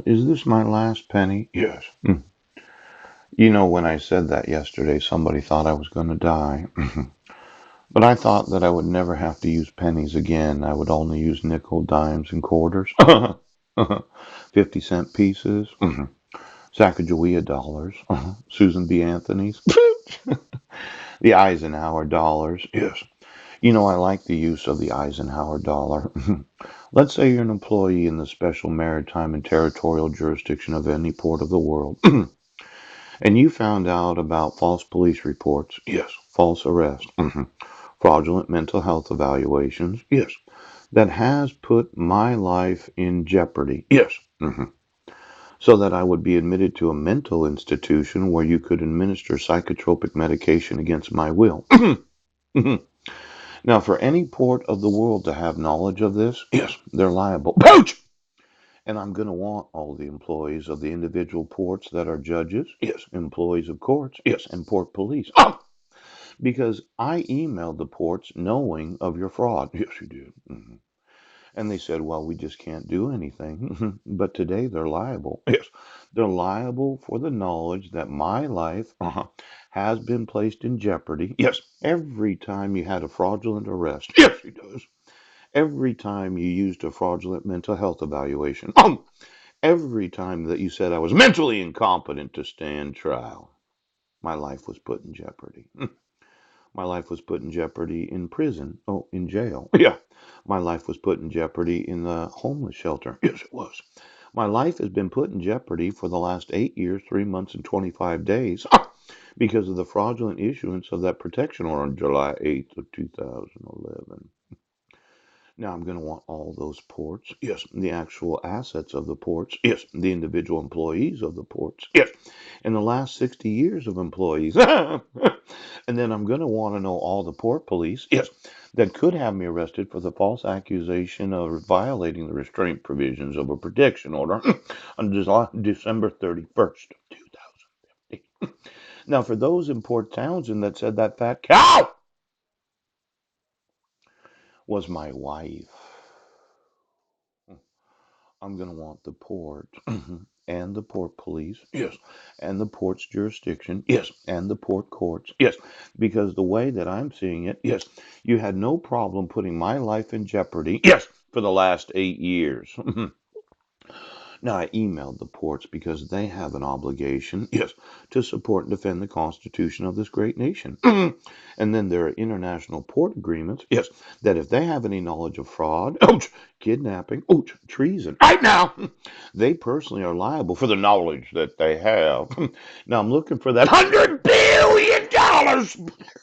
Is this my last penny? Yes. You know, when I said that yesterday, somebody thought I was going to die. But I thought that I would never have to use pennies again. I would only use nickel, dimes, and quarters. 50-cent pieces. Sacagawea dollars. Susan B. Anthony's. The Eisenhower dollars. Yes. You know, I like the use of the Eisenhower dollar. Let's say you're an employee in the special maritime and territorial jurisdiction of any port of the world, and you found out about false police reports. Yes. False arrest. Fraudulent mental health evaluations. Yes. That has put my life in jeopardy. Yes. So that I would be admitted to a mental institution where you could administer psychotropic medication against my will. Now, for any port of the world to have knowledge of this, yes, they're liable. Ouch! And I'm going to want all the employees of the individual ports that are judges, yes, employees of courts, yes, and port police. Because I emailed the ports knowing of your fraud. Yes, you did. And they said, well, we just can't do anything. But today they're liable. Yes, they're liable for the knowledge that my life has been placed in jeopardy. Yes, every time you had a fraudulent arrest. Yes, he does. Every time you used a fraudulent mental health evaluation. Every time that you said I was mentally incompetent to stand trial, my life was put in jeopardy. My life was put in jeopardy in prison. Oh, in jail. Yeah. My life was put in jeopardy in the homeless shelter. Yes, it was. My life has been put in jeopardy for the last 8 years, 3 months, and 25 days because of the fraudulent issuance of that protection order on July 8th of 2011. Now I'm going to want all those ports. Yes, the actual assets of the ports. Yes, the individual employees of the ports. Yes, and the last 60 years of employees. And then I'm going to want to know all the port police. Yes, that could have me arrested for the false accusation of violating the restraint provisions of a protection order on December 31st, 2015. Now, for those in Port Townsend that said that fat cow was my wife, I'm going to want the port and the port police, yes, and the port's jurisdiction, yes, and the port courts, yes, because the way that I'm seeing it, yes, you had no problem putting my life in jeopardy, yes, for the last 8 years. Now, I emailed the ports because they have an obligation, yes, to support and defend the Constitution of this great nation. And then there are international port agreements, yes, that if they have any knowledge of fraud, ouch, kidnapping, ouch, treason, right now, they personally are liable for the knowledge that they have. Now, I'm looking for that $100 billion.